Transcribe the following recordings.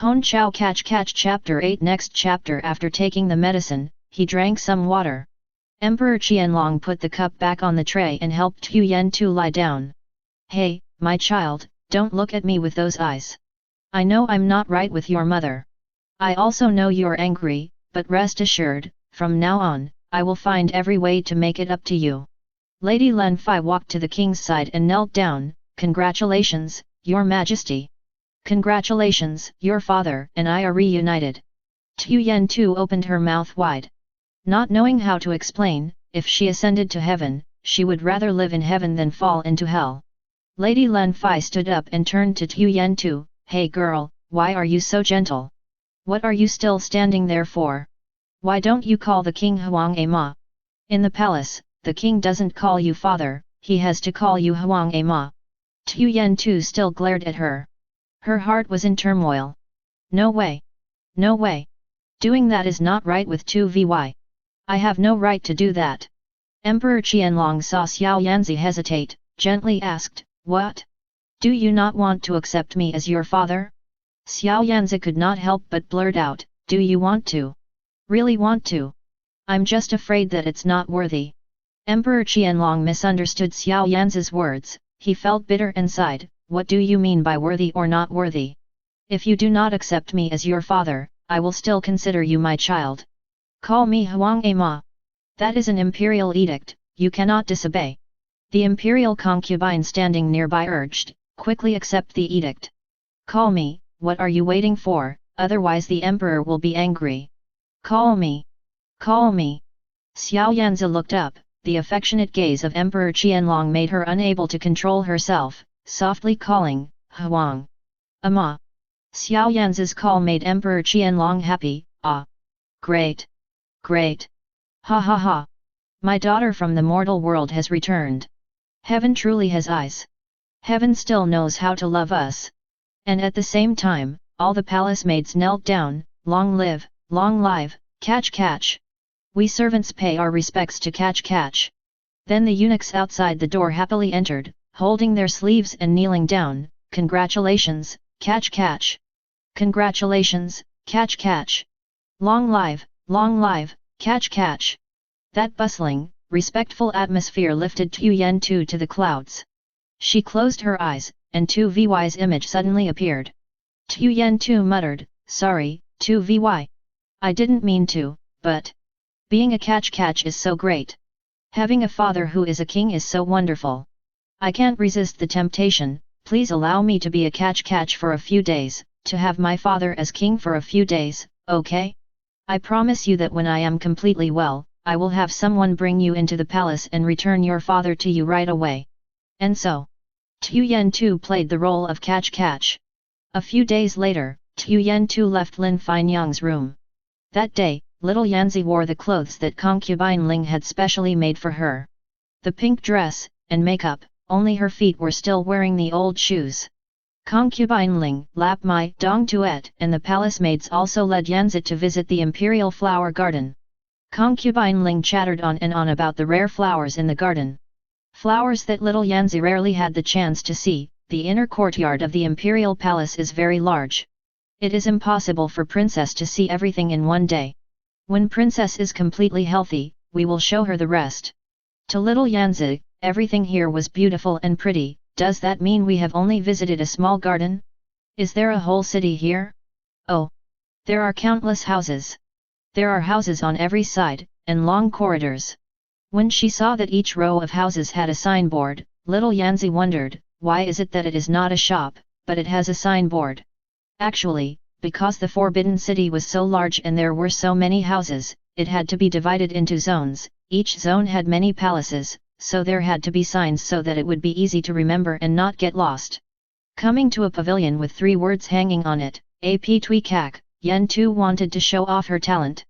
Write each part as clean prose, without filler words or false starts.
Hon Chao Catch Catch Chapter 8. Next chapter. After taking the medicine, he drank some water. Emperor Qianlong put the cup back on the tray and helped Tu Yen to lie down. Hey, my child, don't look at me with those eyes. I know I'm not right with your mother. I also know you're angry, but rest assured, from now on, I will find every way to make it up to you. Lady Len Fai walked to the king's side and knelt down. Congratulations, your majesty. Congratulations, your father and I are reunited. Tu Yen too opened her mouth wide. Not knowing how to explain, if she ascended to heaven, she would rather live in heaven than fall into hell. Lady Len Fai stood up and turned to Tu Yen too. Hey girl, why are you so gentle? What are you still standing there for? Why don't you call the king Huang A Ma? In the palace, the king doesn't call you father, he has to call you Huang A Ma. Tu Yen too still glared at her. Her heart was in turmoil. No way. No way. Doing that is not right with Tu Vy. I have no right to do that. Emperor Qianlong saw Xiao Yanzi hesitate, gently asked, what? Do you not want to accept me as your father? Xiao Yanzi could not help but blurt out, do you want to? Really want to? I'm just afraid that it's not worthy. Emperor Qianlong misunderstood Xiao Yanzi's words, he felt bitter and sighed, what do you mean by worthy or not worthy? If you do not accept me as your father, I will still consider you my child. Call me Huang A Ma. That is an imperial edict, you cannot disobey. The imperial concubine standing nearby urged, quickly accept the edict. Call me, what are you waiting for, otherwise the emperor will be angry. Call me. Call me. Xiao Yanzi looked up, the affectionate gaze of Emperor Qianlong made her unable to control herself, softly calling, Huang A Ma. Xiao Yanzi's call made Emperor Qianlong happy, ah. Great. Great. Ha ha ha. My daughter from the mortal world has returned. Heaven truly has eyes. Heaven still knows how to love us. And at the same time, all the palace maids knelt down, long live, Catch Catch. We servants pay our respects to Catch Catch. Then the eunuchs outside the door happily entered, holding their sleeves and kneeling down, congratulations, Catch Catch. Congratulations, Catch Catch. Long live, Catch Catch. That bustling, respectful atmosphere lifted Tu Yen Tu to the clouds. She closed her eyes, and Tu Vy's image suddenly appeared. Tu Yen Tu muttered, sorry, Tu Vy. I didn't mean to, but being a Catch Catch is so great. Having a father who is a king is so wonderful. I can't resist the temptation, please allow me to be a Catch Catch for a few days, to have my father as king for a few days, okay? I promise you that when I am completely well, I will have someone bring you into the palace and return your father to you right away. And so, Tu Yen Tu played the role of Catch Catch. A few days later, Tu Yen Tu left Lin Feinyang's room. That day, little Yanzi wore the clothes that concubine Ling had specially made for her. The pink dress, and makeup, only her feet were still wearing the old shoes. Concubine Ling, Lap Mai, Dong Tuet and the palace maids also led Yanzi to visit the imperial flower garden. Concubine Ling chattered on and on about the rare flowers in the garden. Flowers that little Yanzi rarely had the chance to see. The inner courtyard of the imperial palace is very large. It is impossible for princess to see everything in one day. When princess is completely healthy, we will show her the rest. To little Yanzi, everything here was beautiful and pretty. Does that mean we have only visited a small garden? Is there a whole city here? Oh! There are countless houses. There are houses on every side, and long corridors. When she saw that each row of houses had a signboard, little Yanzi wondered, why is it that it is not a shop, but it has a signboard? Actually, because the Forbidden City was so large and there were so many houses, it had to be divided into zones. Each zone had many palaces, so there had to be signs so that it would be easy to remember and not get lost. Coming to a pavilion with 3 words hanging on it, Ap Tui Kak, Yen Tu wanted to show off her talent.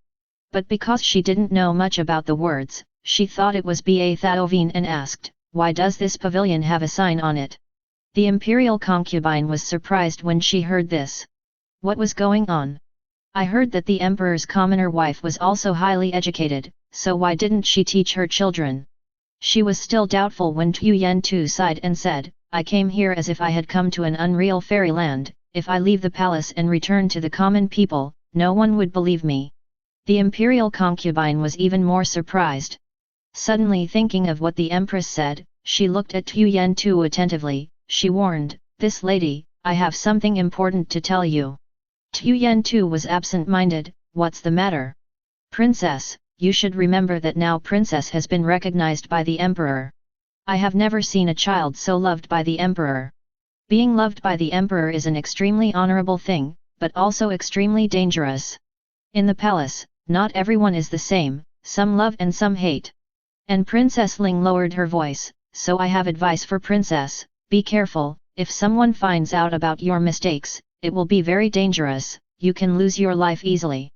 But because she didn't know much about the words, she thought it was Ba Thaovine and asked, why does this pavilion have a sign on it? The imperial concubine was surprised when she heard this. What was going on? I heard that the emperor's commoner wife was also highly educated, so why didn't she teach her children? She was still doubtful when Tu Yen Tu sighed and said, I came here as if I had come to an unreal fairyland, if I leave the palace and return to the common people, no one would believe me. The imperial concubine was even more surprised. Suddenly thinking of what the empress said, she looked at Tu Yen Tu attentively. She warned, "This lady, I have something important to tell you." Tu Yen Tu was absent-minded. "What's the matter?" "Princess, you should remember that now princess has been recognized by the emperor. I have never seen a child so loved by the emperor. Being loved by the emperor is an extremely honorable thing, but also extremely dangerous. In the palace, not everyone is the same, some love and some hate. And Princess Ling lowered her voice, "So I have advice for princess, be careful, if someone finds out about your mistakes, it will be very dangerous, you can lose your life easily."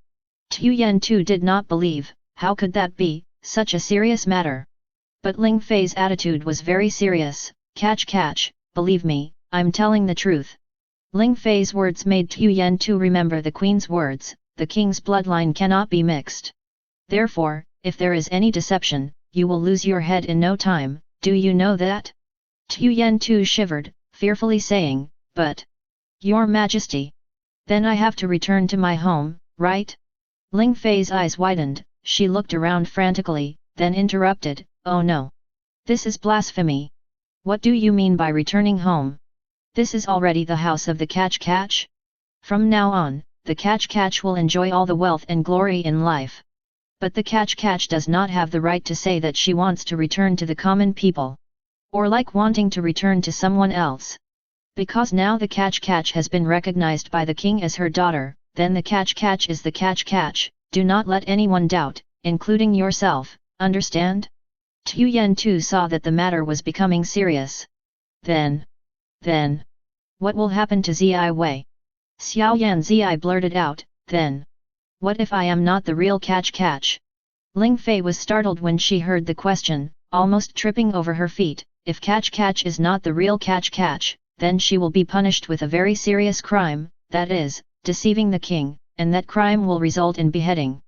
Tu Yen Tu did not believe, how could that be, such a serious matter? But Ling Fei's attitude was very serious. Catch, believe me, I'm telling the truth." Ling Fei's words made Tu Yen Tu remember the queen's words, "The king's bloodline cannot be mixed. Therefore, if there is any deception, you will lose your head in no time, do you know that?" Tu Yen Tu shivered, fearfully saying, "But, Your Majesty, then I have to return to my home, right?" Ling Fei's eyes widened, she looked around frantically, then interrupted, "Oh no! This is blasphemy! What do you mean by returning home? This is already the house of the Catch. From now on, the Catch will enjoy all the wealth and glory in life. But the Catch does not have the right to say that she wants to return to the common people. Or like wanting to return to someone else. Because now the Catch has been recognized by the king as her daughter, then the Catch is the Catch, do not let anyone doubt, including yourself, understand?" Tu Yen Tu saw that the matter was becoming serious. Then, what will happen to Ziwei? Xiao Yanzi blurted out, "Then, what if I am not the real Catch?" Ling Fei was startled when she heard the question, almost tripping over her feet. If Catch is not the real Catch, then she will be punished with a very serious crime, that is, deceiving the king, and that crime will result in beheading.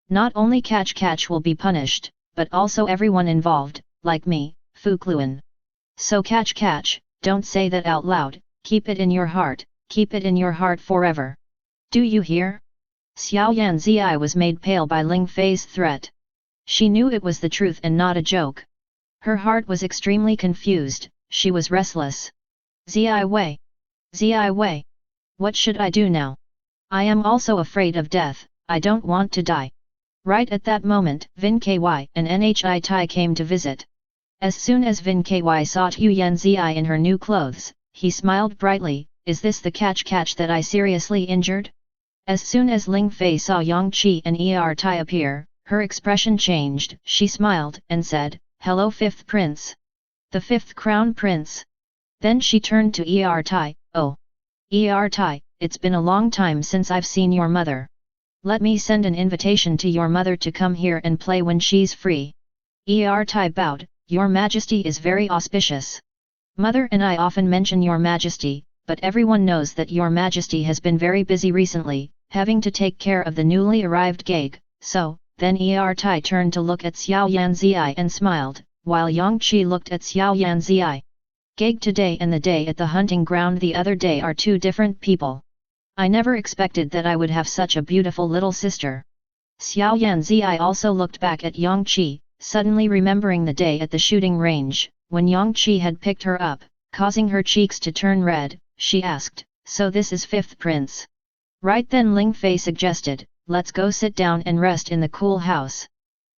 Not only Catch will be punished, but also everyone involved, like me, Fukluan. So Catch, don't say that out loud, keep it in your heart, keep it in your heart forever. Do you hear?" Xiao Yanzi was made pale by Ling Fei's threat. She knew it was the truth and not a joke. Her heart was extremely confused, she was restless. Ziwei, what should I do now? I am also afraid of death, I don't want to die. Right at that moment, Vin Ky and Nhi Tai came to visit. As soon as Vin Ky saw Tu Yanzi in her new clothes, he smiled brightly, "Is this the Catch that I seriously injured?" As soon as Ling Fei saw Yang Qi and Tai appear, her expression changed, she smiled and said, "Hello fifth prince. The fifth crown prince." Then she turned to Tai, "Oh, Tai, it's been a long time since I've seen your mother. Let me send an invitation to your mother to come here and play when she's free." Tai bowed, "Your Majesty is very auspicious. Mother and I often mention your Majesty, but everyone knows that your Majesty has been very busy recently, having to take care of the newly arrived Gaig, so..." Then Tai turned to look at Xiao Yanzi and smiled, while Yang Qi looked at Xiao Yanzi. "Gaig today and the day at the hunting ground the other day are two different people. I never expected that I would have such a beautiful little sister." Xiao Yanzi also looked back at Yang Qi, suddenly remembering the day at the shooting range, when Yang Qi had picked her up, causing her cheeks to turn red. She asked, "So this is fifth prince?" Right then Ling Fei suggested, "Let's go sit down and rest in the cool house."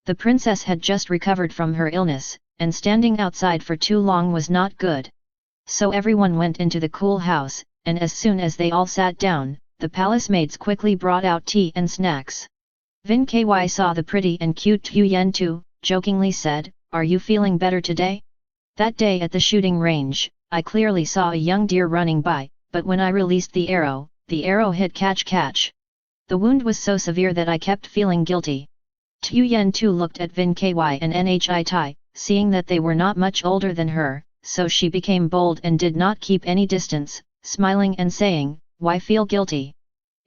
The princess had just recovered from her illness, and standing outside for too long was not good. So everyone went into the cool house, and as soon as they all sat down, the palace maids quickly brought out tea and snacks. Vin Ky saw the pretty and cute Tu Yen Tu, jokingly said, "Are you feeling better today? That day at the shooting range, I clearly saw a young deer running by, but when I released the arrow hit Catch. The wound was so severe that I kept feeling guilty." Tu Yen Tu looked at Vin Ky and Nhi Tai, seeing that they were not much older than her, so she became bold and did not keep any distance, smiling and saying, "Why feel guilty?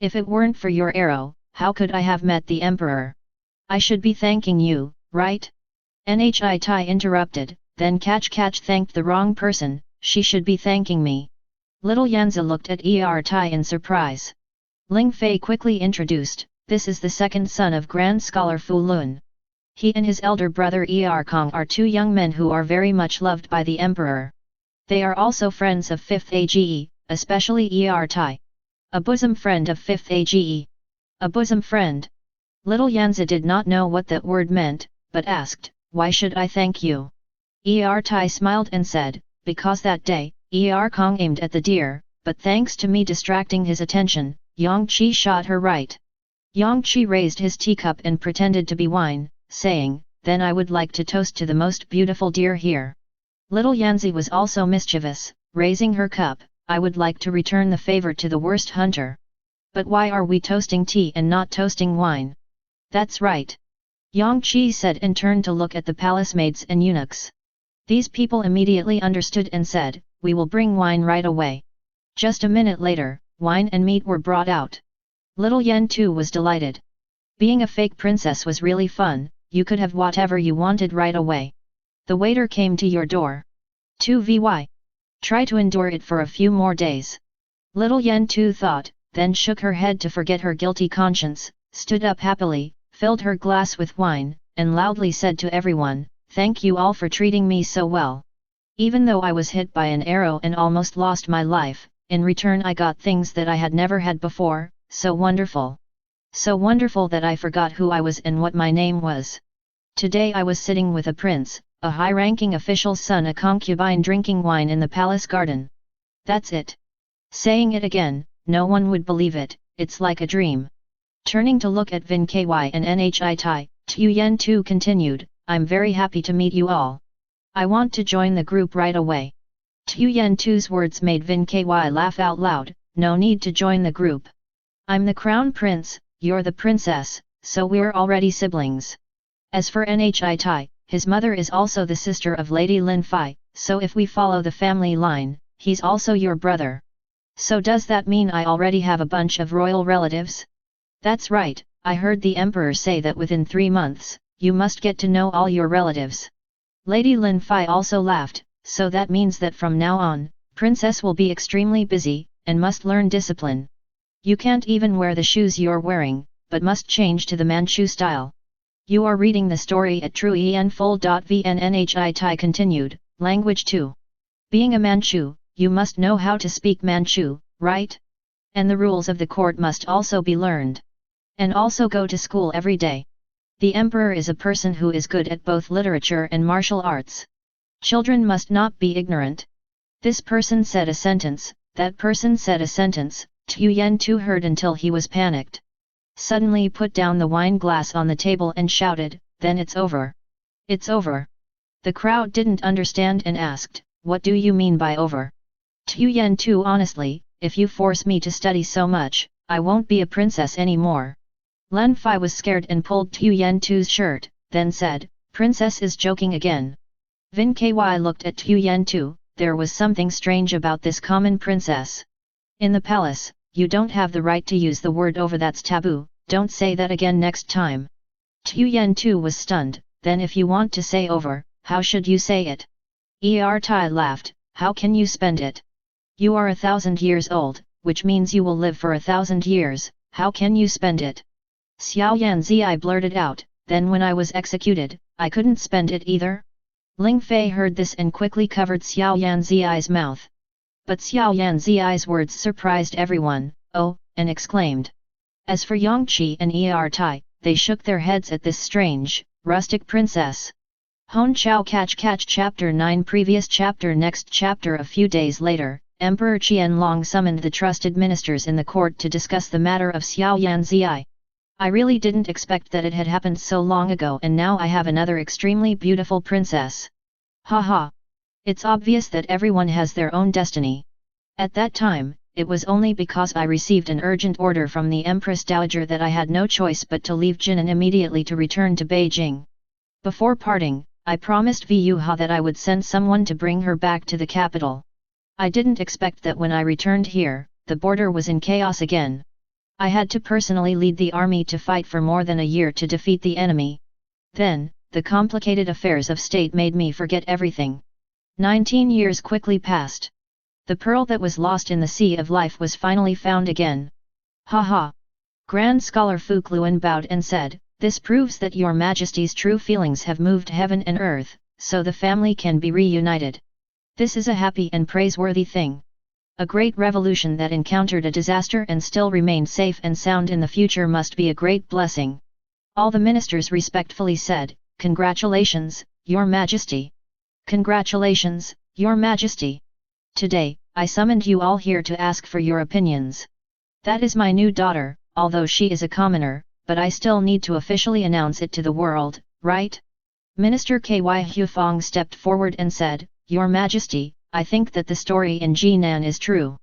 If it weren't for your arrow, how could I have met the emperor? I should be thanking you, right?" Nhi Tai interrupted, "Then Catch thanked the wrong person, she should be thanking me." Little Yanzi looked at Tai in surprise. Ling Fei quickly introduced, this is the second son of Grand Scholar Fu Lun. He and his elder brother Kong are two young men who are very much loved by the emperor. They are also friends of 5th Age, especially Tai. A bosom friend of 5th Age. A bosom friend. Little Yanzi did not know what that word meant, but asked, why should I thank you? Tai smiled and said, because that day, Kong aimed at the deer, but thanks to me distracting his attention, Yang Qi shot her right. Yang Qi raised his teacup and pretended to be wine, saying, then I would like to toast to the most beautiful deer here. Little Yanzi was also mischievous, raising her cup, I would like to return the favor to the worst hunter. But why are we toasting tea and not toasting wine? That's right. Yang Qi said and turned to look at the palace maids and eunuchs. These people immediately understood and said, we will bring wine right away. Just a minute later, wine and meat were brought out. Little Yen too was delighted. Being a fake princess was really fun, you could have whatever you wanted right away. The waiter came to your door. 2vy. Try to endure it for a few more days. Little Yen too thought, then shook her head to forget her guilty conscience, stood up happily, filled her glass with wine, and loudly said to everyone, thank you all for treating me so well. Even though I was hit by an arrow and almost lost my life, in return I got things that I had never had before, so wonderful. So wonderful that I forgot who I was and what my name was. Today I was sitting with a prince, a high-ranking official's son, a concubine, drinking wine in the palace garden. That's it. Saying it again, no one would believe it, it's like a dream. Turning to look at Vin Ky and Nhi Tai, Tu Yen Tu continued, I'm very happy to meet you all. I want to join the group right away. Tu Yen Tu's words made Vin Ky laugh out loud, no need to join the group. I'm the crown prince, you're the princess, so we're already siblings. As for Nhi Tai, his mother is also the sister of Lady Lin Fai, so if we follow the family line, he's also your brother. So does that mean I already have a bunch of royal relatives? That's right, I heard the emperor say that within 3 months, you must get to know all your relatives. Lady Lin Fai also laughed, so that means that from now on, princess will be extremely busy, and must learn discipline. You can't even wear the shoes you're wearing, but must change to the Manchu style. You are reading the story at trueenfull.vn. Nhi Tai continued, language 2. Being a Manchu, you must know how to speak Manchu, right? And the rules of the court must also be learned. And also go to school every day. The emperor is a person who is good at both literature and martial arts. Children must not be ignorant. This person said a sentence, that person said a sentence, Tu Yen Tu heard until he was panicked. Suddenly put down the wine glass on the table and shouted, then it's over. It's over. The crowd didn't understand and asked, what do you mean by over? Tu Yen Tu honestly, if you force me to study so much, I won't be a princess anymore. Lin Fai was scared and pulled Tu Yen Tu's shirt, then said, princess is joking again. Vin Ky looked at Tu Yen Tu, there was something strange about this common princess. In the palace, you don't have the right to use the word over, that's taboo, don't say that again next time. Tu Yen Tu was stunned, then if you want to say over, how should you say it? Tai laughed, how can you spend it? You are 1,000 years old, which means you will live for 1,000 years, how can you spend it? Xiao Yanzi, I blurted out, then when I was executed, I couldn't spend it either? Ling Fei heard this and quickly covered Xiao Yanzi's mouth. But Xiao Yanzi's words surprised everyone, oh, and exclaimed. As for Yang Qi and Tai, they shook their heads at this strange, rustic princess. Hon Chao Catch Chapter 9 Previous chapter. Next chapter. A few days later, Emperor Qianlong summoned the trusted ministers in the court to discuss the matter of Xiao Yanzi. I really didn't expect that it had happened so long ago, and now I have another extremely beautiful princess. Haha. It's obvious that everyone has their own destiny. At that time, it was only because I received an urgent order from the Empress Dowager that I had no choice but to leave Jinan immediately to return to Beijing. Before parting, I promised Vu Ha that I would send someone to bring her back to the capital. I didn't expect that when I returned here, the border was in chaos again. I had to personally lead the army to fight for more than a year to defeat the enemy. Then, the complicated affairs of state made me forget everything. 19 years quickly passed. The pearl that was lost in the sea of life was finally found again. Ha ha! Grand Scholar Fu Kluan bowed and said, "This proves that your Majesty's true feelings have moved heaven and earth, so the family can be reunited. This is a happy and praiseworthy thing. A great revolution that encountered a disaster and still remained safe and sound in the future must be a great blessing." All the ministers respectfully said, "Congratulations, Your Majesty! Congratulations, Your Majesty! Today, I summoned you all here to ask for your opinions. That is my new daughter, although she is a commoner, but I still need to officially announce it to the world, right?" Minister Ky Hufong stepped forward and said, "Your Majesty, I think that the story in Jinan is true.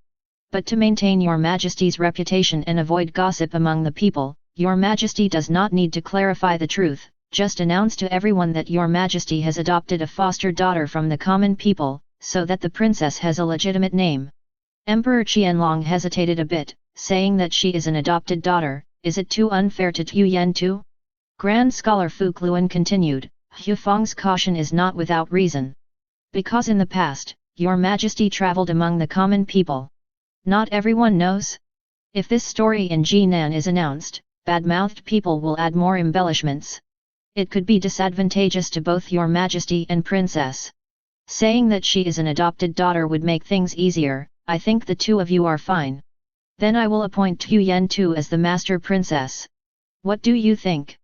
But to maintain Your Majesty's reputation and avoid gossip among the people, Your Majesty does not need to clarify the truth, just announce to everyone that Your Majesty has adopted a foster daughter from the common people, so that the princess has a legitimate name." Emperor Qianlong hesitated a bit, saying that she is an adopted daughter. Is it too unfair to Tuyen too? Grand Scholar Fu Kluan continued, "Hufong's caution is not without reason. Because in the past, Your Majesty traveled among the common people. Not everyone knows. If this story in Jinan is announced, bad-mouthed people will add more embellishments. It could be disadvantageous to both Your Majesty and Princess. Saying that she is an adopted daughter would make things easier. I think the two of you are fine. Then I will appoint Tuyen Tu as the Master Princess. What do you think?"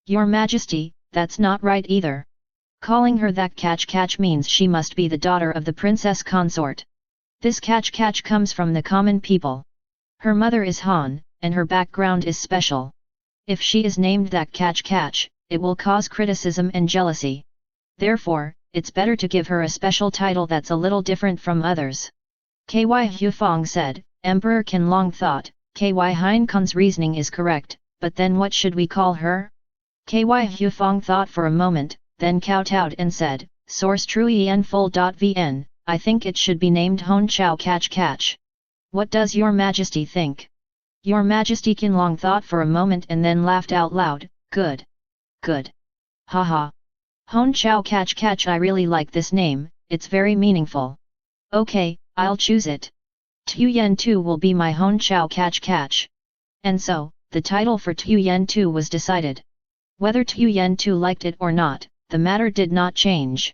"Your Majesty, that's not right either. Calling her that catch means she must be the daughter of the princess consort. This catch comes from the common people. Her mother is Han, and her background is special. If she is named that catch, it will cause criticism and jealousy. Therefore, it's better to give her a special title that's a little different from others." Ky Hufong said. Emperor Qianlong thought, Ky Heinkon's reasoning is correct, but then what should we call her? Ky Hufong thought for a moment, then kowtowed and said, "Source truenfull.vn, I think it should be named Hon Chao Catch. What does Your Majesty think?" Your Majesty Qianlong thought for a moment and then laughed out loud, Good. Haha. Hon Chao Catch, I really like this name, it's very meaningful. Okay, I'll choose it. Tuyen Tu will be my Hon Chao Catch. And so, the title for Tuyen Tu was decided. Whether Tuyen Tu liked it or not, the matter did not change.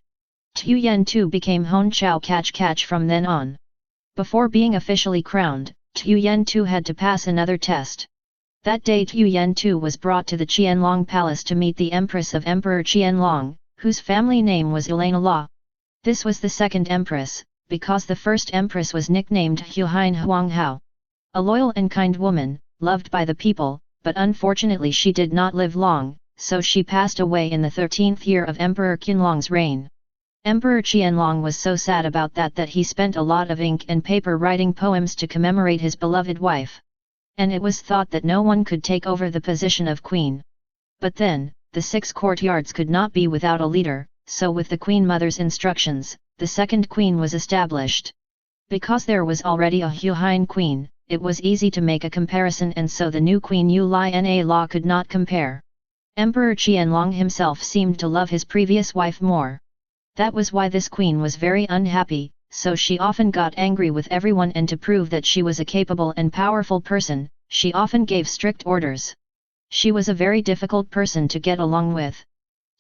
Tuyen Tu became Hon Chao Catch from then on. Before being officially crowned, Tuyen Tu had to pass another test. That day Tuyen Tu was brought to the Qianlong Palace to meet the Empress of Emperor Qianlong, whose family name was Elena La. This was the second Empress, because the first Empress was nicknamed Huain Huang Hao. A loyal and kind woman, loved by the people, but unfortunately she did not live long, so she passed away in the 13th year of Emperor Qianlong's reign. Emperor Qianlong was so sad about that he spent a lot of ink and paper writing poems to commemorate his beloved wife. And it was thought that no one could take over the position of queen. But then, the 6 courtyards could not be without a leader, so with the Queen Mother's instructions, the second queen was established. Because there was already a Huain queen, it was easy to make a comparison, and so the new Queen Elena La could not compare. Emperor Qianlong himself seemed to love his previous wife more. That was why this queen was very unhappy, so she often got angry with everyone, and to prove that she was a capable and powerful person, she often gave strict orders. She was a very difficult person to get along with.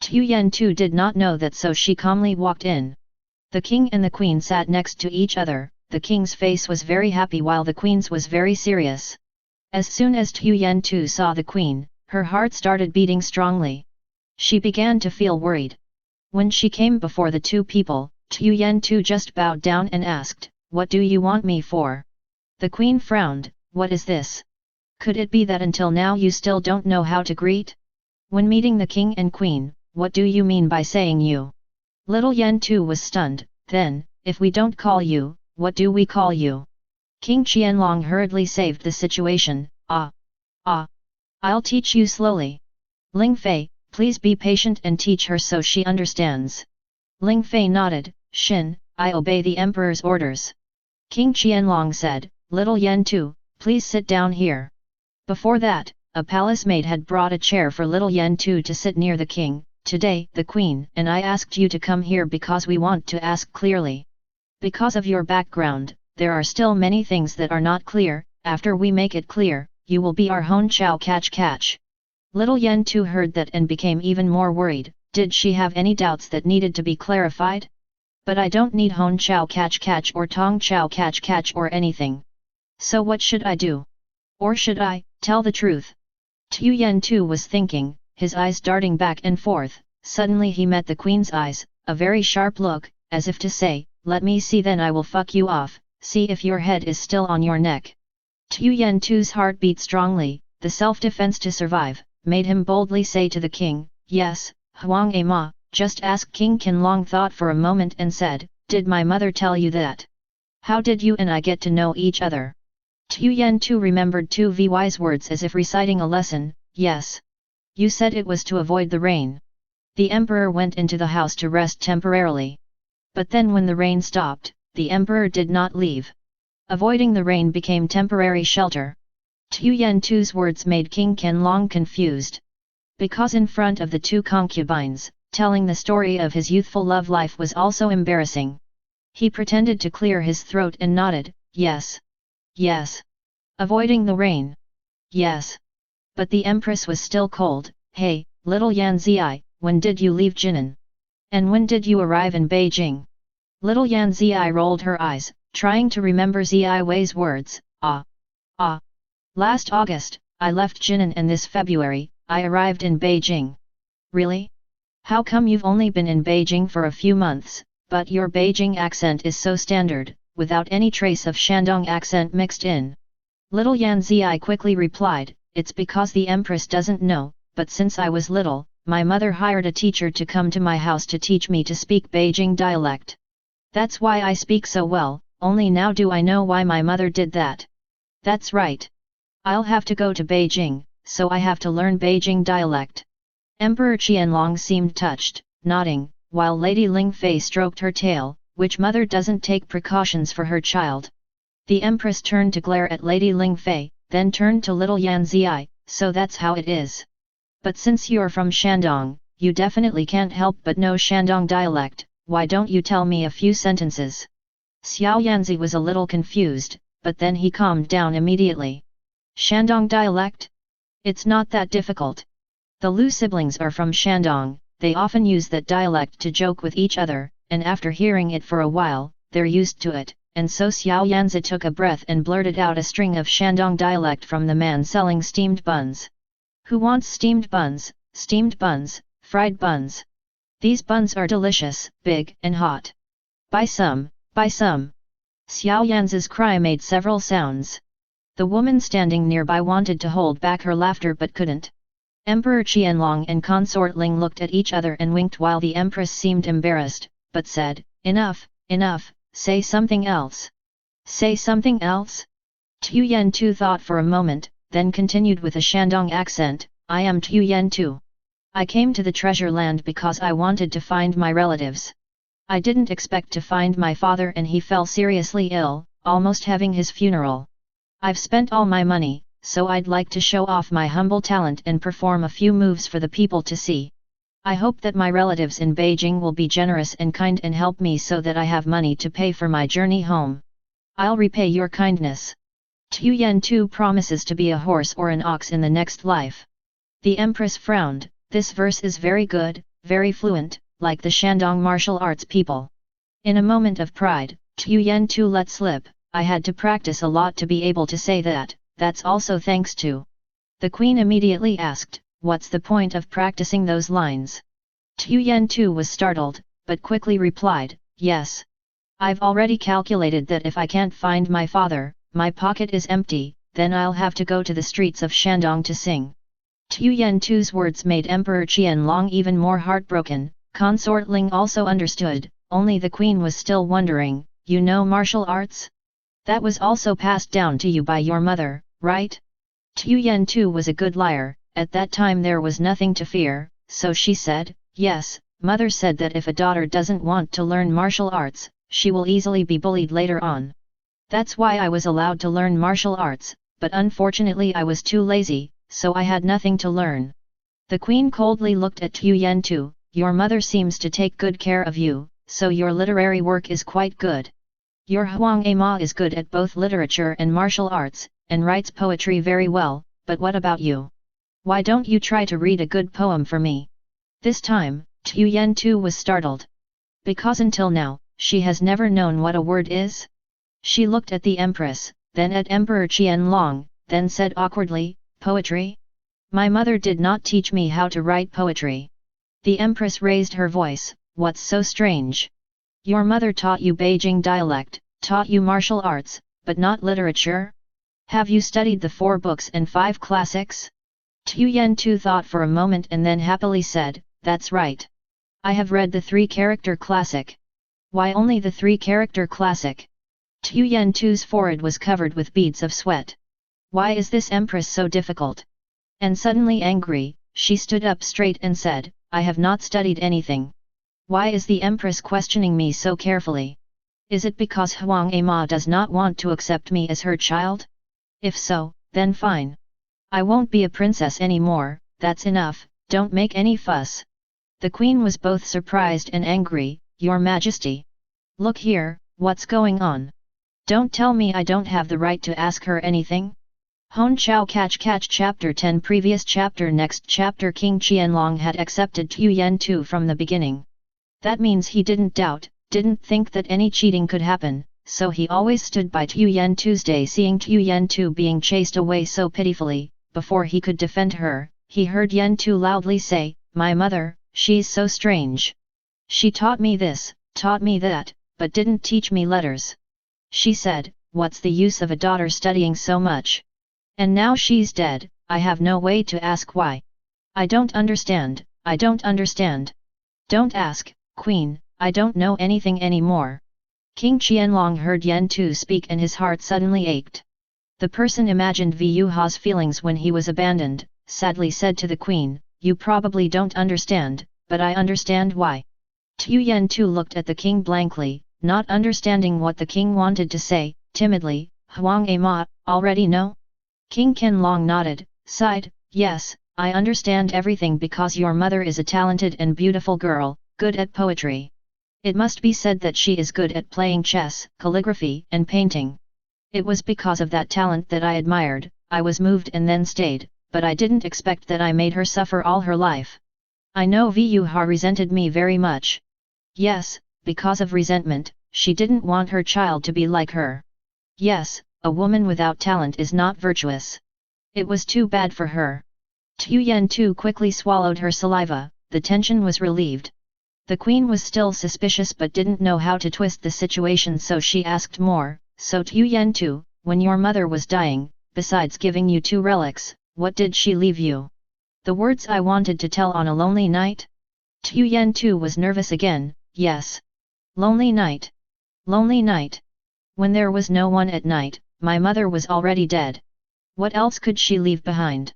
Tuyen Tu did not know that, so she calmly walked in. The king and the queen sat next to each other. The king's face was very happy while the queen's was very serious. As soon as Tuyen Tu saw the queen, her heart started beating strongly. She began to feel worried. When she came before the two people, Tuyen Tu just bowed down and asked, "What do you want me for?" The queen frowned, "What is this? Could it be that until now you still don't know how to greet? When meeting the king and queen, what do you mean by saying you?" Little Yen Tu was stunned. Then, "If we don't call you, what do we call you?" King Qianlong hurriedly saved the situation. I'll teach you slowly. Ling Fei, please be patient and teach her so she understands." Ling Fei nodded. "Shin, I obey the emperor's orders." King Qianlong said, "Little Yen Tu, please sit down here." Before that, a palace maid had brought a chair for little Yen Tu to sit near the king. "Today, the queen and I asked you to come here because we want to ask clearly. Because of your background, there are still many things that are not clear. After we make it clear, you will be our Hon Chao catch. Little Yen Tu heard that and became even more worried. Did she have any doubts that needed to be clarified? But I don't need Hon Chao catch or Tong Chao catch or anything. So what should I do? Or should I tell the truth? Tu Yen Tu was thinking, his eyes darting back and forth. Suddenly he met the queen's eyes, a very sharp look, as if to say, let me see, then I will fuck you off, see if your head is still on your neck. Tu Yen Tu's heart beat strongly. The self-defense to survive made him boldly say to the king, yes, Huang A Ma. Just ask. King Qianlong thought for a moment and said, did my mother tell you that? How did you and I get to know each other? Tu Yen Tu remembered Tu Vy's words as if reciting a lesson. Yes. You said it was to avoid the rain. The emperor went into the house to rest temporarily. But then when the rain stopped, the emperor did not leave. Avoiding the rain became temporary shelter. Tu Yen Tu's words made King Qianlong confused. Because in front of the two concubines, telling the story of his youthful love life was also embarrassing. He pretended to clear his throat and nodded, yes. Yes. Avoiding the rain. Yes. But the empress was still cold. Hey, little Yanzi, when did you leave Jinan? And when did you arrive in Beijing? Little Yanzi rolled her eyes, trying to remember Ziwei's words. Last August, I left Jinan, and this February, I arrived in Beijing. Really? How come you've only been in Beijing for a few months, but your Beijing accent is so standard, without any trace of Shandong accent mixed in? Little Yanzi quickly replied, it's because the empress doesn't know, but since I was little, my mother hired a teacher to come to my house to teach me to speak Beijing dialect. That's why I speak so well. Only now do I know why my mother did that. That's right. I'll have to go to Beijing, so I have to learn Beijing dialect. Emperor Qianlong seemed touched, nodding, while Lady Ling Fei stroked her tail. Which mother doesn't take precautions for her child? The empress turned to glare at Lady Ling Fei, then turned to little Yanzi, so that's how it is. But since you're from Shandong, you definitely can't help but know Shandong dialect. Why don't you tell me a few sentences? Xiao Yanzi was a little confused, but then he calmed down immediately. Shandong dialect? It's not that difficult. The Lu siblings are from Shandong, they often use that dialect to joke with each other, and after hearing it for a while, they're used to it, and so Xiao Yanzi took a breath and blurted out a string of Shandong dialect from the man selling steamed buns. Who wants steamed buns, fried buns? These buns are delicious, big and hot. Buy some, buy some. Xiao Yanzi's cry made several sounds. The woman standing nearby wanted to hold back her laughter but couldn't. Emperor Qianlong and consort Ling looked at each other and winked while the empress seemed embarrassed, but said, enough, enough, say something else. Say something else? Tu Yen Tu thought for a moment, then continued with a Shandong accent, I am Tu Yen Tu. I came to the treasure land because I wanted to find my relatives. I didn't expect to find my father, and he fell seriously ill, almost having his funeral. I've spent all my money, so I'd like to show off my humble talent and perform a few moves for the people to see. I hope that my relatives in Beijing will be generous and kind and help me so that I have money to pay for my journey home. I'll repay your kindness. Tu Yen Tu promises to be a horse or an ox in the next life. The empress frowned. This verse is very good, very fluent, like the Shandong martial arts people. In a moment of pride, Tu Yen Tu let slip, I had to practice a lot to be able to say that, that's also thanks to. The queen immediately asked, what's the point of practicing those lines? Tu Yen Tu was startled, but quickly replied, yes. I've already calculated that if I can't find my father, my pocket is empty, then I'll have to go to the streets of Shandong to sing. Tu Yen Tu's words made Emperor Qianlong even more heartbroken. Consort Ling also understood, only the queen was still wondering, you know martial arts? That was also passed down to you by your mother, right? Tu Yen Tu was a good liar, at that time there was nothing to fear, so she said, yes, mother said that if a daughter doesn't want to learn martial arts, she will easily be bullied later on. That's why I was allowed to learn martial arts, but unfortunately I was too lazy, so I had nothing to learn. The queen coldly looked at Tu Yen Tu, your mother seems to take good care of you, so your literary work is quite good. Your Huang Ama is good at both literature and martial arts, and writes poetry very well, but what about you? Why don't you try to read a good poem for me? This time, Tu Yen too was startled. Because until now, she has never known what a word is. She looked at the Empress, then at Emperor Qianlong, then said awkwardly, poetry? My mother did not teach me how to write poetry. The Empress raised her voice, what's so strange? Your mother taught you Beijing dialect, taught you martial arts, but not literature? Have you studied the 4 books and 5 classics? Tu Yen Tu thought for a moment and then happily said, that's right. I have read the 3-character classic. Why only the 3-character classic? Tu Yen Tu's forehead was covered with beads of sweat. Why is this Empress so difficult? And suddenly angry, she stood up straight and said, I have not studied anything. Why is the Empress questioning me so carefully? Is it because Huang Ama does not want to accept me as her child? If so, then fine. I won't be a princess anymore, that's enough, don't make any fuss. The Queen was both surprised and angry, Your Majesty. Look here, what's going on? Don't tell me I don't have the right to ask her anything? Hon Chao Catch Chapter 10 Previous chapter Next chapter King Qianlong had accepted Tu Yen Tu from the beginning. That means he didn't doubt, didn't think that any cheating could happen, so he always stood by Tu Yen Tuesday. Seeing Tu Yen Tu being chased away so pitifully, before he could defend her, he heard Yen Tu loudly say, my mother, she's so strange. She taught me this, taught me that, but didn't teach me letters. She said, what's the use of a daughter studying so much? And now she's dead, I have no way to ask why. I don't understand, I don't understand. Don't ask, Queen, I don't know anything anymore. King Qianlong heard Yen Tu speak and his heart suddenly ached. The person imagined Vu Ha's feelings when he was abandoned, sadly said to the Queen, you probably don't understand, but I understand why. Tu Yen Tu looked at the king blankly, not understanding what the king wanted to say, timidly, Huang Ama, already know? King Qianlong nodded, sighed, yes, I understand everything because your mother is a talented and beautiful girl, good at poetry. It must be said that she is good at playing chess, calligraphy and painting. It was because of that talent that I admired, I was moved and then stayed, but I didn't expect that I made her suffer all her life. I know Vu Ha resented me very much. Yes, because of resentment, she didn't want her child to be like her. Yes, a woman without talent is not virtuous. It was too bad for her. Tu Yen Tu quickly swallowed her saliva, the tension was relieved. The Queen was still suspicious but didn't know how to twist the situation, so she asked more, so Tu Yen Tu, when your mother was dying, besides giving you 2 relics, what did she leave you? The words I wanted to tell on a lonely night? Tu Yen Tu was nervous again, yes. Lonely night. Lonely night. When there was no one at night, my mother was already dead. What else could she leave behind?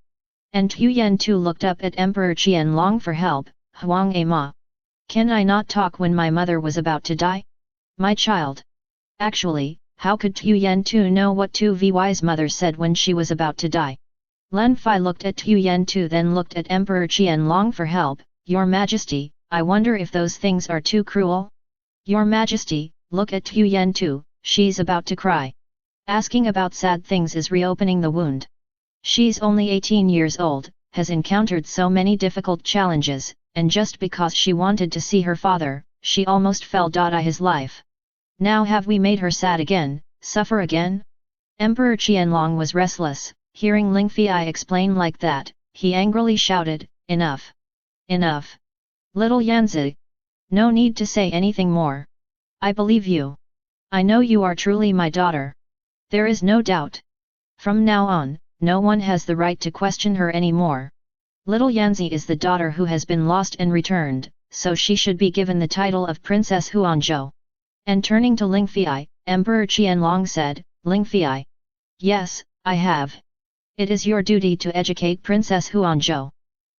And Tu Yen Tu looked up at Emperor Qianlong for help, Huang Ama. Can I not talk when my mother was about to die? My child. Actually, how could Tu Yen Tu know what Tu Vui's mother said when she was about to die? Lin Fei looked at Tu Yen Tu then looked at Emperor Qianlong for help, Your Majesty, I wonder if those things are too cruel? Your Majesty, look at Tu Yen Tu, she's about to cry. Asking about sad things is reopening the wound. She's only 18 years old, has encountered so many difficult challenges, and just because she wanted to see her father, she almost fell out his life. Now have we made her sad again, suffer again? Emperor Qianlong was restless, hearing Ling Fei explain like that, he angrily shouted, enough! Enough! Little Yanzi! No need to say anything more. I believe you. I know you are truly my daughter. There is no doubt. From now on, no one has the right to question her anymore. Little Yanzi is the daughter who has been lost and returned, so she should be given the title of Princess Huanzhou. And turning to Ling Fei, Emperor Qianlong said, Ling Fei. Yes, I have. It is your duty to educate Princess Huanzhou.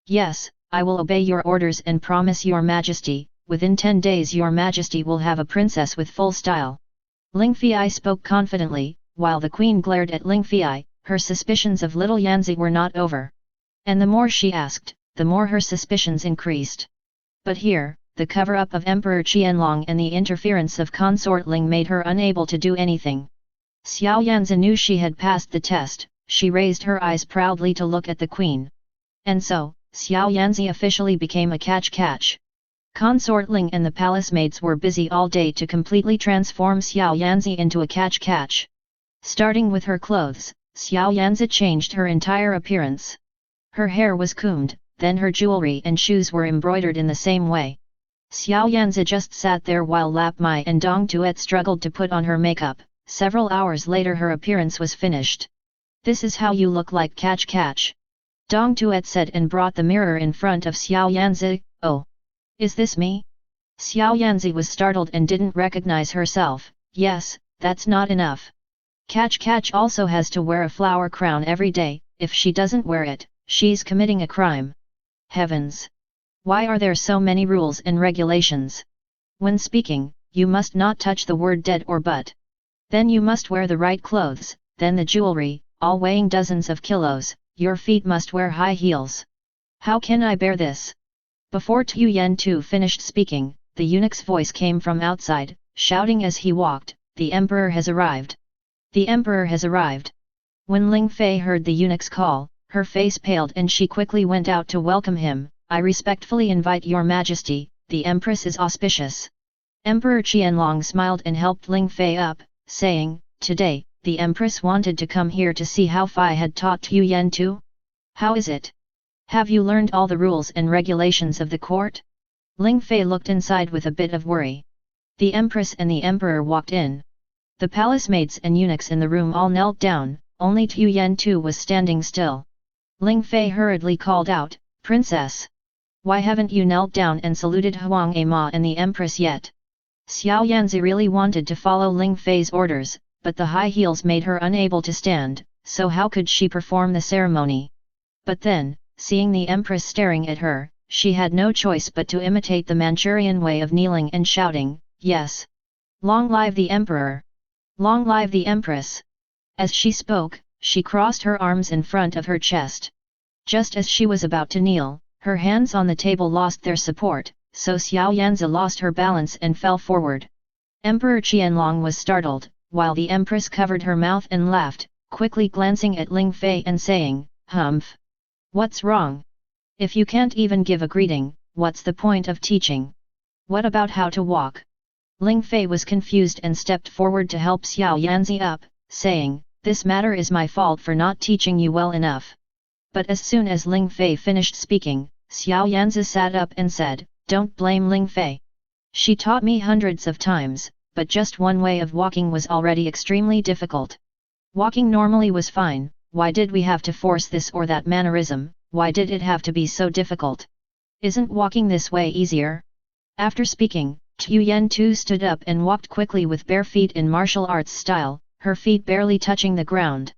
Yes, I will obey your orders and promise your Majesty, within 10 days your Majesty will have a princess with full style. Ling Fei spoke confidently, while the Queen glared at Ling Fei, her suspicions of little Yanzi were not over. And the more she asked, the more her suspicions increased. But here, the cover-up of Emperor Qianlong and the interference of Consort Ling made her unable to do anything. Xiao Yanzi knew she had passed the test. She raised her eyes proudly to look at the queen. And so, Xiao Yanzi officially became a catch-catch. Consort Ling and the palace maids were busy all day to completely transform Xiao Yanzi into a catch-catch. Starting with her clothes, Xiao Yanzi changed her entire appearance. Her hair was combed, then her jewelry and shoes were embroidered in the same way. Xiao Yanzi just sat there while Lap Mai and Dong Tuet struggled to put on her makeup. Several hours later her appearance was finished. "This is how you look like catch-catch," Dong Tuet said and brought the mirror in front of Xiao Yanzi. "Oh, is this me?" Xiao Yanzi was startled and didn't recognize herself. "Yes, that's not enough. Catch-catch also has to wear a flower crown every day. If she doesn't wear it, she's committing a crime." Heavens! Why are there so many rules and regulations? When speaking, you must not touch the word dead or but. Then you must wear the right clothes, then the jewelry, all weighing dozens of kilos. Your feet must wear high heels. How can I bear this? Before Tu Yen Tu finished speaking, the eunuch's voice came from outside, shouting as he walked, "The emperor has arrived! The emperor has arrived!" When Ling Fei heard the eunuch's call, her face paled and she quickly went out to welcome him. "I respectfully invite your majesty, the empress is auspicious." Emperor Qianlong smiled and helped Ling Fei up, saying, "Today, the empress wanted to come here to see how Fei had taught Tu Yen Tu. How is it? Have you learned all the rules and regulations of the court?" Ling Fei looked inside with a bit of worry. The empress and the emperor walked in. The palace maids and eunuchs in the room all knelt down, only Tu Yen Tu was standing still. Ling Fei hurriedly called out, "Princess! Why haven't you knelt down and saluted Huang Ama and the empress yet?" Xiao Yanzi really wanted to follow Ling Fei's orders, but the high heels made her unable to stand, so how could she perform the ceremony? But then, seeing the empress staring at her, she had no choice but to imitate the Manchurian way of kneeling and shouting, "Yes! Long live the emperor! Long live the empress!" As she spoke, she crossed her arms in front of her chest. Just as she was about to kneel, her hands on the table lost their support, so Xiao Yanzi lost her balance and fell forward. Emperor Qianlong was startled, while the empress covered her mouth and laughed, quickly glancing at Ling Fei and saying, "Humph! What's wrong? If you can't even give a greeting, what's the point of teaching? What about how to walk?" Ling Fei was confused and stepped forward to help Xiao Yanzi up, saying, "This matter is my fault for not teaching you well enough." But as soon as Ling Fei finished speaking, Xiao Yanzi sat up and said, "Don't blame Ling Fei. She taught me hundreds of times, but just one way of walking was already extremely difficult. Walking normally was fine, why did we have to force this or that mannerism, why did it have to be so difficult? Isn't walking this way easier?" After speaking, Tu Yen Tu stood up and walked quickly with bare feet in martial arts style, her feet barely touching the ground.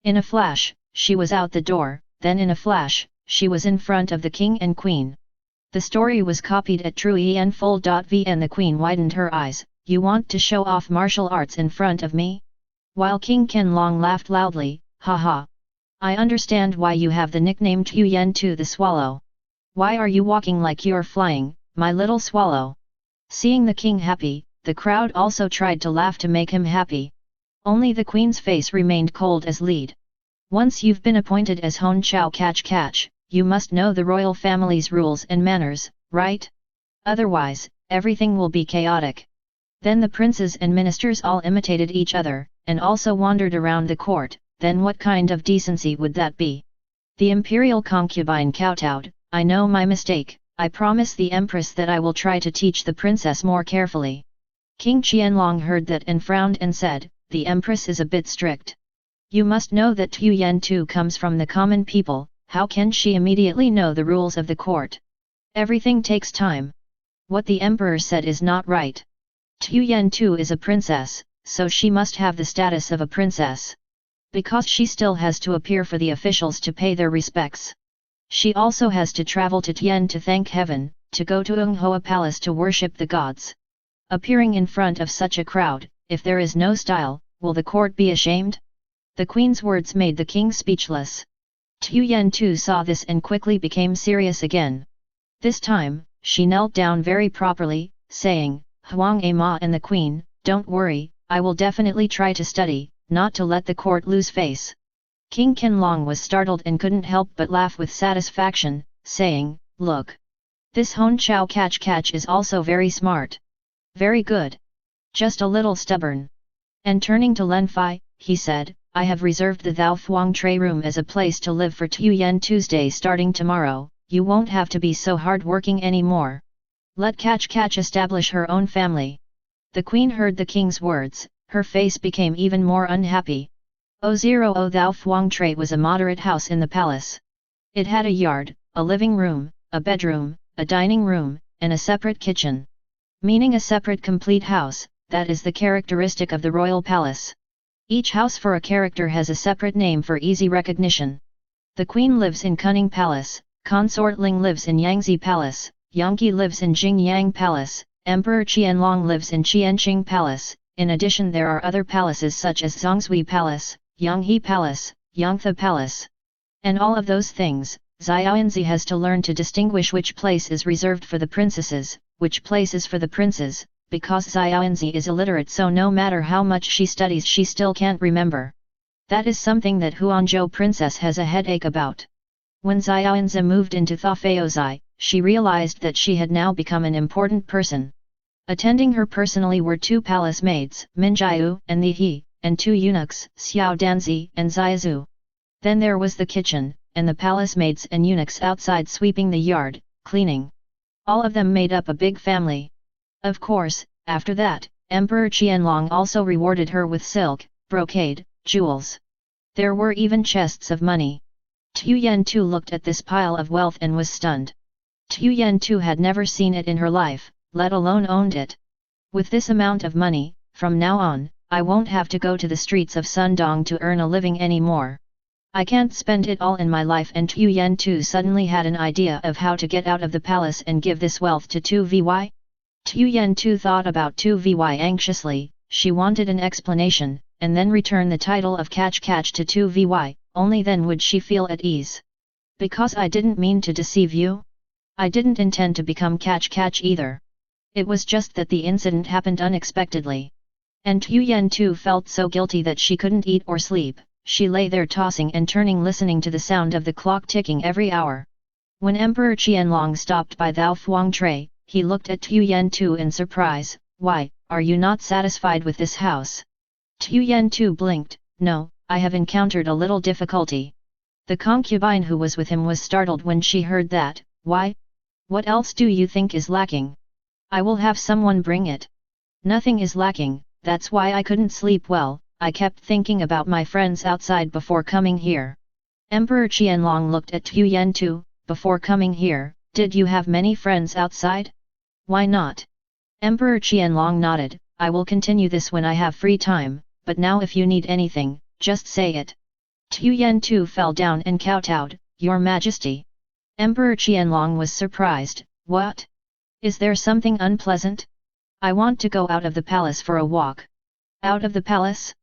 In a flash, she was out the door, then in a flash, she was in front of the king and queen. The story was copied at trueenfull.v and the queen widened her eyes. "You want to show off martial arts in front of me?" While King Qianlong laughed loudly, "Haha! I understand why you have the nickname Tu Yen Tu the Swallow. Why are you walking like you're flying, my little swallow?" Seeing the king happy, the crowd also tried to laugh to make him happy. Only the queen's face remained cold as lead. "Once you've been appointed as Hon Chao Catch, you must know the royal family's rules and manners, right? Otherwise, everything will be chaotic." Then the princes and ministers all imitated each other, and also wandered around the court. Then what kind of decency would that be? The imperial concubine kowtowed, "I know my mistake, I promise the empress that I will try to teach the princess more carefully." King Qianlong heard that and frowned and said, "The empress is a bit strict. You must know that Tu Yen Tu comes from the common people, how can she immediately know the rules of the court? Everything takes time. What the emperor said is not right. Tu Yen Tu is a princess, so she must have the status of a princess. Because she still has to appear for the officials to pay their respects. She also has to travel to Tian to thank heaven, to go to Unghoa Palace to worship the gods. Appearing in front of such a crowd, if there is no style, will the court be ashamed?" The queen's words made the king speechless. Tu Yen Tu saw this and quickly became serious again. This time, she knelt down very properly, saying, Huang Ma and the Queen, don't worry, I will definitely try to study, not to let the court lose face. King Qianlong was startled and couldn't help but laugh with satisfaction, saying, look. This Hon Chao Catch is also very smart. Very good. Just a little stubborn. And turning to Len Fai, he said, I have reserved the Thou Thuong Tray room as a place to live for Tuyen Tuesday starting tomorrow, you won't have to be so hard-working anymore. Let Catch establish her own family. The queen heard the king's words, her face became even more unhappy. O Thou Thuong Tray was a moderate house in the palace. It had a yard, a living room, a bedroom, a dining room, and a separate kitchen. Meaning a separate complete house, that is the characteristic of the royal palace. Each house for a character has a separate name for easy recognition. The queen lives in Cunning Palace, Consort Ling lives in Yangzi Palace, Yangqi lives in Jingyang Palace, Emperor Qianlong lives in Qianqing Palace. In addition there are other palaces such as Zhongshui Palace, Yanghe Palace, Yangthe Palace. And all of those things, Xiao Yanzi has to learn to distinguish which place is reserved for the princesses, which place is for the princes, because Xiao Yanzi is illiterate so no matter how much she studies she still can't remember. That is something that Huanzhou princess has a headache about. When Xiao Yanzi moved into Thafeozai, she realized that she had now become an important person. Attending her personally were 2 palace maids, Minjiu and Li He, and 2 eunuchs, Xiao Danzi and Xiazu. Then there was the kitchen, and the palace maids and eunuchs outside sweeping the yard, cleaning. All of them made up a big family. Of course, after that, Emperor Qianlong also rewarded her with silk, brocade, jewels. There were even chests of money. Tuyen Tu looked at this pile of wealth and was stunned. Tuyen Tu had never seen it in her life, let alone owned it. With this amount of money, from now on, I won't have to go to the streets of Sundong to earn a living anymore. I can't spend it all in my life and Tuyen Tu suddenly had an idea of how to get out of the palace and give this wealth to Tu Vy. Tuyen Tu thought about Tu Vy anxiously, she wanted an explanation, and then return the title of Catch to Tu Vy, only then would she feel at ease. Because I didn't mean to deceive you? I didn't intend to become Catch either. It was just that the incident happened unexpectedly. And Tuyen Tu felt so guilty that she couldn't eat or sleep, she lay there tossing and turning listening to the sound of the clock ticking every hour. When Emperor Qianlong stopped by Thou Thuong Tray, he looked at Tuyen Tu in surprise, why, are you not satisfied with this house? Tuyen Tu blinked, no, I have encountered a little difficulty. The concubine who was with him was startled when she heard that, why? What else do you think is lacking? I will have someone bring it. Nothing is lacking, that's why I couldn't sleep well, I kept thinking about my friends outside before coming here. Emperor Qianlong looked at Tuyen Tu, before coming here, did you have many friends outside? Why not? Emperor Qianlong nodded, I will continue this when I have free time, but now if you need anything, just say it. Tuyen Tu fell down and kowtowed, Your Majesty. Emperor Qianlong was surprised, what? Is there something unpleasant? I want to go out of the palace for a walk. Out of the palace?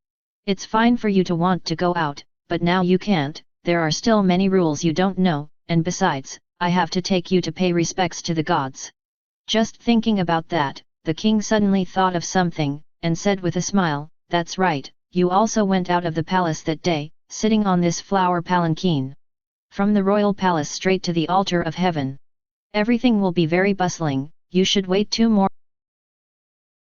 It's fine for you to want to go out, but now you can't, there are still many rules you don't know, and besides, I have to take you to pay respects to the gods. Just thinking about that, the king suddenly thought of something, and said with a smile, that's right, you also went out of the palace that day, sitting on this flower palanquin. From the royal palace straight to the altar of heaven. Everything will be very bustling, you should wait 2 more